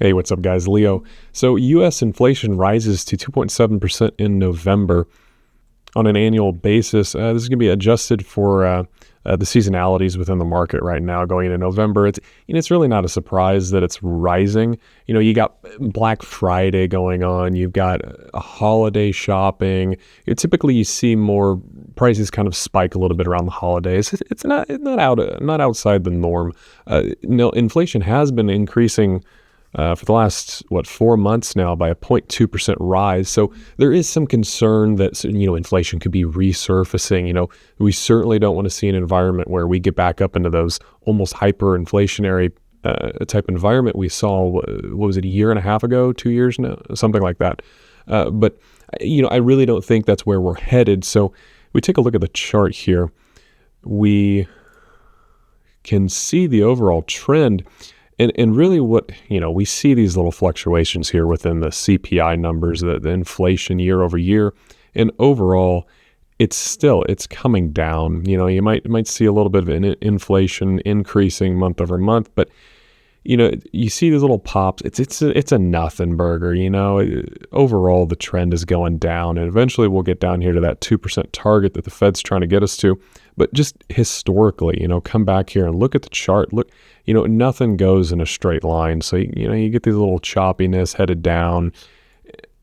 Hey, what's up, guys? Leo. So, U.S. inflation rises to 2.7% in November on an annual basis. This is going to be adjusted for the seasonalities within the market right now going into November. It's really not a surprise that it's rising. You got Black Friday going on. You've got a holiday shopping. Typically, you see more prices kind of spike a little bit around the holidays. It's not outside the norm. Inflation has been increasing for the last, 4 months now by a 0.2% rise. So there is some concern that, inflation could be resurfacing. We certainly don't want to see an environment where we get back up into those almost hyperinflationary type environment we saw, what was it, a year and a half ago, 2 years now, something like that. But I really don't think that's where we're headed. So we take a look at the chart here. We can see the overall trend. And really what, we see these little fluctuations here within the CPI numbers, the inflation year over year. And overall, it's coming down. You might see a little bit of an inflation increasing month over month, but you see these little pops. It's a nothing burger. Overall, the trend is going down, and eventually we'll get down here to that 2% target that the Fed's trying to get us to. But just historically, come back here and look at the chart. Look, nothing goes in a straight line. So you get these little choppiness headed down.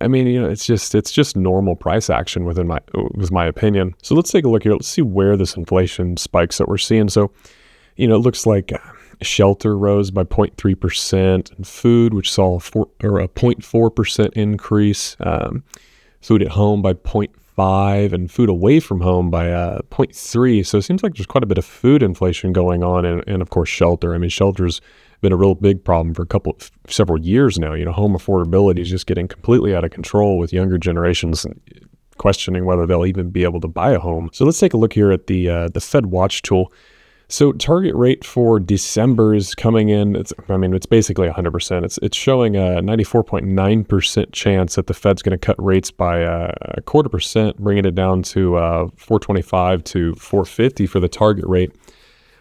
I mean, it's just normal price action was my opinion. So let's take a look here. Let's see where this inflation spikes that we're seeing. So, it looks like shelter rose by 0.3%, and food, which saw a 0.4% increase, food at home by 0.5%, and food away from home by 0.3%. So it seems like there's quite a bit of food inflation going on, and of course shelter. I mean, shelter's been a real big problem for several years now. Home affordability is just getting completely out of control with younger generations questioning whether they'll even be able to buy a home. So let's take a look here at the Fed Watch tool. So target rate for December is coming in. It's basically 100%. It's showing a 94.9% chance that the Fed's going to cut rates by a 0.25%, bringing it down to 425 to 450 for the target rate.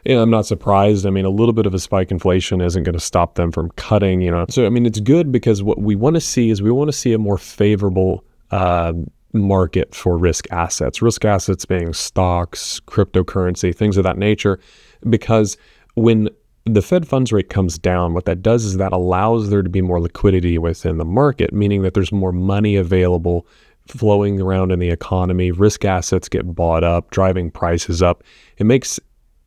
I'm not surprised. A little bit of a spike inflation isn't going to stop them from cutting. So it's good because what we want to see is a more favorable market for risk assets being stocks, cryptocurrency, things of that nature, because when the Fed funds rate comes down, what that does is that allows there to be more liquidity within the market, meaning that there's more money available flowing around in the economy. Risk assets get bought up, driving prices up. It makes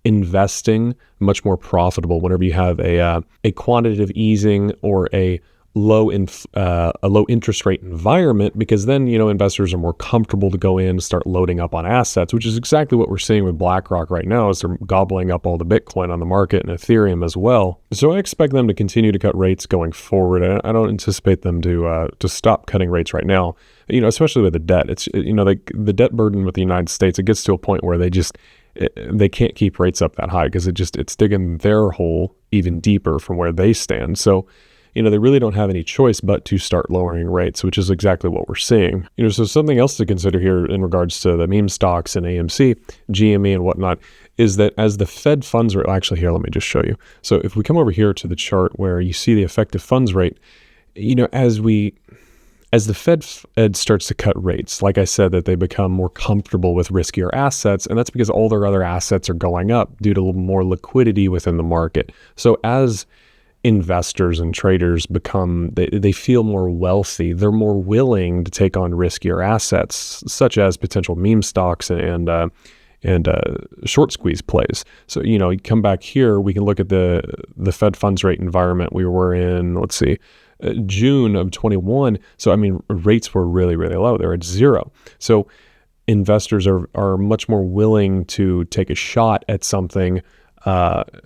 investing much more profitable whenever you have a quantitative easing or a low interest rate environment, because then investors are more comfortable to go in and start loading up on assets, which is exactly what we're seeing with BlackRock right now, as they're gobbling up all the Bitcoin on the market and Ethereum as well. So I expect them to continue to cut rates going forward. I don't anticipate them to stop cutting rates right now. Especially with the debt. It's the debt burden with the United States. It gets to a point where they can't keep rates up that high because it's digging their hole even deeper from where they stand. So they really don't have any choice but to start lowering rates, which is exactly what we're seeing. So something else to consider here in regards to the meme stocks and AMC, GME and whatnot, is that as the Fed funds rate, actually here, let me just show you. So if we come over here to the chart where you see the effective funds rate, as the Fed starts to cut rates, like I said, that they become more comfortable with riskier assets, and that's because all their other assets are going up due to more liquidity within the market. So as investors and traders they feel more wealthy, they're more willing to take on riskier assets, such as potential meme stocks and short squeeze plays. So, you come back here, we can look at the Fed funds rate environment we were in, let's see, June of 21. So, rates were really, really low. They're at 0. So investors are much more willing to take a shot at something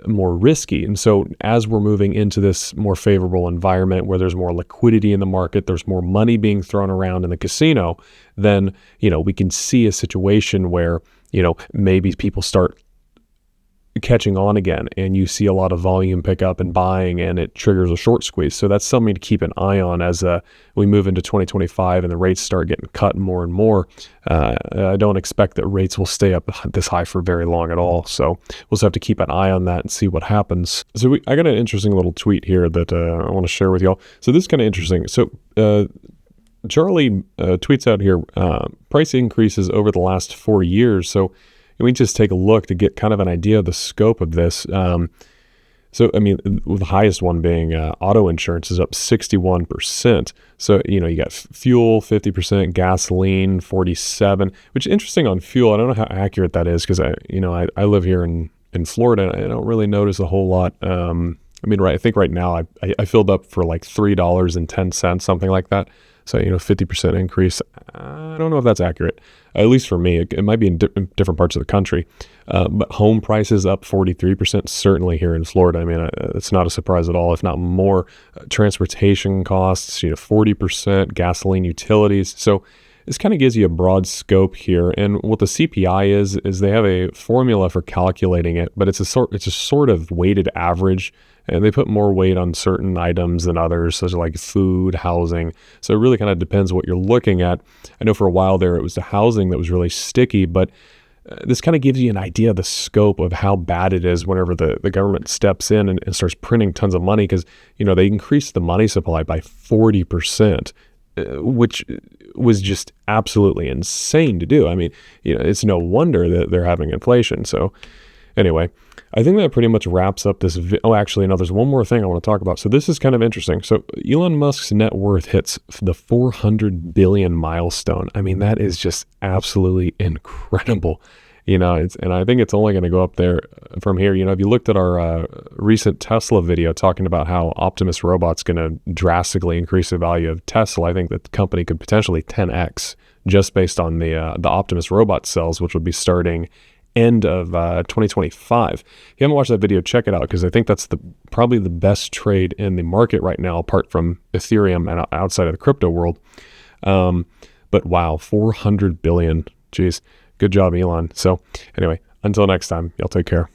more risky. And so as we're moving into this more favorable environment where there's more liquidity in the market, there's more money being thrown around in the casino, then, we can see a situation where, maybe people start catching on again, and you see a lot of volume pick up and buying, and it triggers a short squeeze. So that's something to keep an eye on as we move into 2025 and the rates start getting cut more and more. I don't expect that rates will stay up this high for very long at all. So we'll just have to keep an eye on that and see what happens. So I got an interesting little tweet here that I want to share with y'all. So this is kind of interesting. So Charlie tweets out here, price increases over the last 4 years. So we just take a look to get kind of an idea of the scope of this. So, I mean, the highest one being auto insurance is up 61%. So, you got fuel, 50%, gasoline, 47%, which is interesting on fuel. I don't know how accurate that is because I live here in Florida, and I don't really notice a whole lot. I think right now I filled up for like $3.10, something like that. So, 50% increase. I don't know if that's accurate, at least for me. It might be in different parts of the country. But home prices up 43%, certainly here in Florida. I mean, it's not a surprise at all, if not more. Transportation costs, 40%, gasoline, utilities. So this kind of gives you a broad scope here. And what the CPI is they have a formula for calculating it, but it's a sort of weighted average. And they put more weight on certain items than others, such as like food, housing. So it really kind of depends what you're looking at. I know for a while there, it was the housing that was really sticky, but this kind of gives you an idea of the scope of how bad it is whenever the government steps in and starts printing tons of money, because, they increased the money supply by 40%, which was just absolutely insane to do. I mean, it's no wonder that they're having inflation. So anyway, I think that pretty much wraps up this. Actually, no, there's one more thing I want to talk about. So this is kind of interesting. So Elon Musk's net worth hits the 400 billion milestone. I mean, that is just absolutely incredible. And I think it's only going to go up there from here. If you looked at our recent Tesla video talking about how Optimus Robot's going to drastically increase the value of Tesla, I think that the company could potentially 10x just based on the Optimus Robot cells, which would be starting end of 2025. If you haven't watched that video, check it out, because I think that's probably the best trade in the market right now, apart from Ethereum and outside of the crypto world. But wow, 400 billion. Geez, good job, Elon. So anyway, until next time, y'all take care.